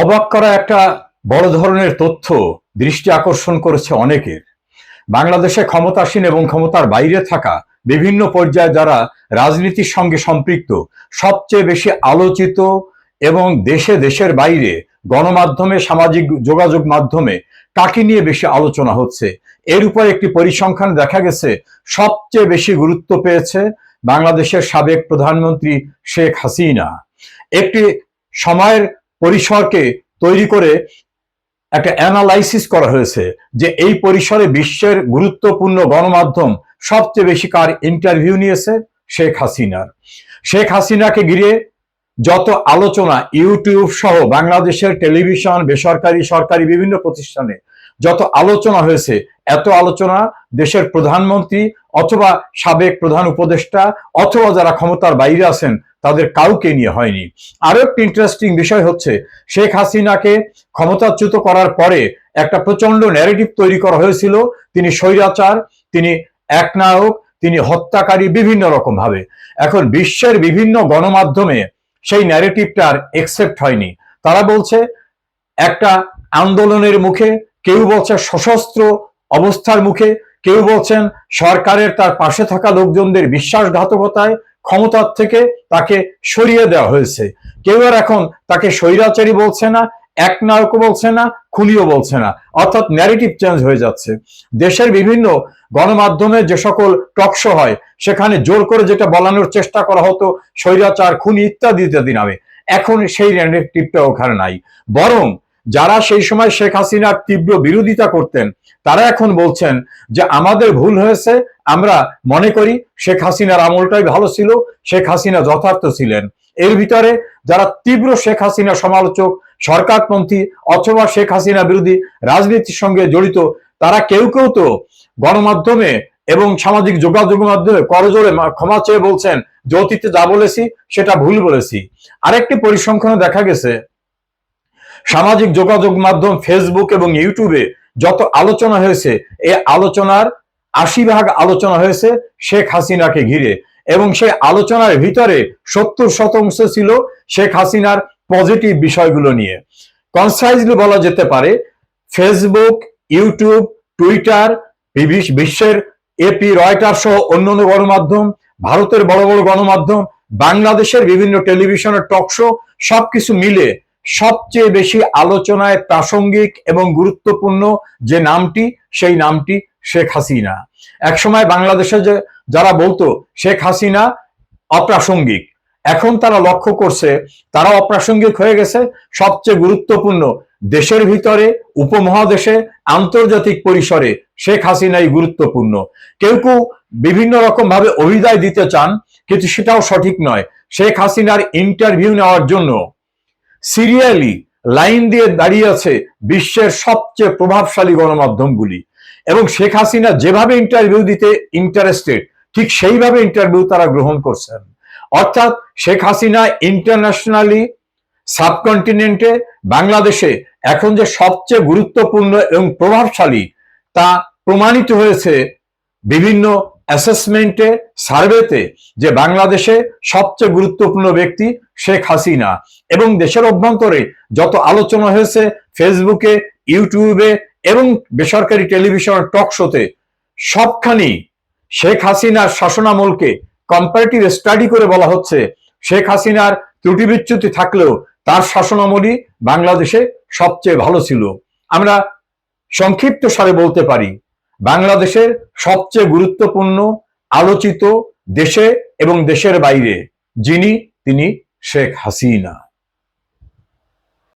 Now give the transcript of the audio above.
অবাক করা একটা বড় ধরনের তথ্য দৃষ্টি আকর্ষণ করেছে অনেকের। বাংলাদেশে ক্ষমতাসীন এবং ক্ষমতার বাইরে থাকা বিভিন্ন পর্যায়ে যারা রাজনীতির সঙ্গে সম্পৃক্ত, সবচেয়ে বেশি আলোচিত এবং দেশের বাইরে গণমাধ্যমে, সামাজিক যোগাযোগ মাধ্যমে কাকে নিয়ে বেশি আলোচনা হচ্ছে, এর উপর একটি পরিসংখ্যান দেখা গেছে সবচেয়ে বেশি গুরুত্ব পেয়েছে বাংলাদেশের সাবেক প্রধানমন্ত্রী শেখ হাসিনা। একটি সময়ের পরিসরকে তৈরি করে একটা অ্যানালাইসিস করা হয়েছে যে এই পরিসরে বিশ্বের গুরুত্বপূর্ণ গণমাধ্যম সবচেয়ে বেশি কার ইন্টারভিউ নিয়েছে? শেখ হাসিনার। শেখ হাসিনাকে ঘিরে যত আলোচনা ইউটিউব সহ বাংলাদেশের টেলিভিশন, বেসরকারি, সরকারি বিভিন্ন প্রতিষ্ঠানে যত আলোচনা হয়েছে, এত আলোচনা দেশের প্রধানমন্ত্রী অথবা সাবেক প্রধান উপদেষ্টা অথবা যারা ক্ষমতার বাইরে আছেন তাদের কাউকে নিয়ে হয়নি। আরো একটি ইন্টারেস্টিং বিষয় হচ্ছে, শেখ হাসিনাকে ক্ষমতাচ্যুত করার পরে একটা প্রচন্ড ন্যারেটিভ তৈরি করা হয়েছিল তিনি স্বৈরাচার, তিনি একনায়ক, তিনি হত্যাকারী, বিভিন্ন রকম ভাবে। এখন বিশ্বের বিভিন্ন গণমাধ্যমে সেই ন্যারেটিভটার একসেপ্ট হয়নি। তারা বলছে একটা আন্দোলনের মুখে, কেউ বলছে সশস্ত্র অবস্থার মুখে, কেউ বলছেন সরকারের তার পাশে থাকা লোকজনদের বিশ্বাসঘাতকতায় ক্ষমতার থেকে তাকে সরিয়ে দেওয়া হয়েছে। কেউ আর এখন তাকে স্বৈরাচারী বলছে না, একনায়ক বলছে না, খুনিও বলছে না, অর্থাৎ ন্যারেটিভ চেঞ্জ হয়ে যাচ্ছে। দেশের বিভিন্ন গণমাধ্যমে যে সকল টকশো হয় সেখানে জোর করে যেটা বলানোর চেষ্টা করা হতো স্বৈরাচার, খুনি ইত্যাদি ইত্যাদি নামে, এখন সেই ন্যারেটিভটা ওখানে নাই। বরং যারা সেই সময় শেখ হাসিনার তীব্র বিরোধিতা করতেন তারা এখন বলছেন যে আমাদের ভুল হয়েছে, আমরা মনে করি শেখ হাসিনার আমলটাই ভালো ছিল, শেখ হাসিনা যথার্থ ছিলেন। এর ভিতরে যারা তীব্র শেখ হাসিনা সমালোচক, সরকারপন্থী অথবা শেখ হাসিনা বিরোধী রাজনীতির সঙ্গে জড়িত, তারা কেউ কেউ তো গণমাধ্যমে এবং সামাজিক যোগাযোগ মাধ্যমে করজোড়ে ক্ষমা চেয়ে বলছেন যে অতীতে যা বলেছি সেটা ভুল বলেছি। আরেকটি পরিসংখ্যানে দেখা গেছে সামাজিক যোগাযোগ মাধ্যম ফেসবুক এবং ইউটিউবে যত আলোচনা হয়েছে, এই আলোচনার ৮০% আলোচনা হয়েছে শেখ হাসিনাকে ঘিরে, এবং সেই আলোচনার ভিতরে ৭০% ছিল শেখ হাসিনার পজিটিভ বিষয়গুলো নিয়ে। কনসাইজলি বলা যেতে পারে ফেসবুক, ইউটিউব, টুইটার, বিশ্বের এপি, রয়টার সহ অন্যান্য গণমাধ্যম, ভারতের বড় বড় গণমাধ্যম, বাংলাদেশের বিভিন্ন টেলিভিশনের টকশো, সবকিছু মিলে সবচেয়ে বেশি আলোচনায় প্রাসঙ্গিক এবং গুরুত্বপূর্ণ যে নামটি, সেই নামটি শেখ হাসিনা। একসময় বাংলাদেশে যে যারা বলতো শেখ হাসিনা অপ্রাসঙ্গিক, এখন তারা লক্ষ্য করছে তারা অপ্রাসঙ্গিক হয়ে গেছে। সবচেয়ে গুরুত্বপূর্ণ দেশের ভিতরে, উপমহাদেশে, আন্তর্জাতিক পরিসরে শেখ হাসিনাই গুরুত্বপূর্ণ। কেউ কেউ বিভিন্ন রকম ভাবে অভিদায় দিতে চান, কিন্তু সেটাও সঠিক নয়। শেখ হাসিনার ইন্টারভিউ নেওয়ার জন্য সিরিয়ালি লাইন দিয়ে দাঁড়িয়ে আছে বিশ্বের সবচেয়ে প্রভাবশালী গণমাধ্যমগুলি, এবং শেখ হাসিনা যেভাবে ইন্টারভিউ দিতে ইন্টারেস্টেড ঠিক সেইভাবে ইন্টারভিউ তারা গ্রহণ করছেন। অর্থাৎ শেখ হাসিনা ইন্টারন্যাশনালি, সাবকন্টিনেন্টে, বাংলাদেশে এখন যে সবচেয়ে গুরুত্বপূর্ণ এবং প্রভাবশালী তা প্রমাণিত হয়েছে বিভিন্ন অ্যাসেসমেন্টে, সার্ভেতে, যে বাংলাদেশে সবচেয়ে গুরুত্বপূর্ণ ব্যক্তি শেখ হাসিনা। এবং দেশের অভ্যন্তরে যত আলোচনা হয়েছে ফেসবুকে, ইউটিউবে এবং বেসরকারি টেলিভিশন টক শোতে, সবখানি শেখ হাসিনার শাসনামলকে কম্পারেটিভ স্টাডি করে বলা হচ্ছে শেখ হাসিনার ত্রুটি বিচ্যুতি থাকলেও তার শাসনামলই বাংলাদেশে সবচেয়ে ভালো ছিল। আমরা সংক্ষিপ্ত সারে বলতে পারি বাংলাদেশের সবচেয়ে গুরুত্বপূর্ণ আলোচিত দেশে এবং দেশের বাইরে যিনি, তিনি শেখ হাসিনা।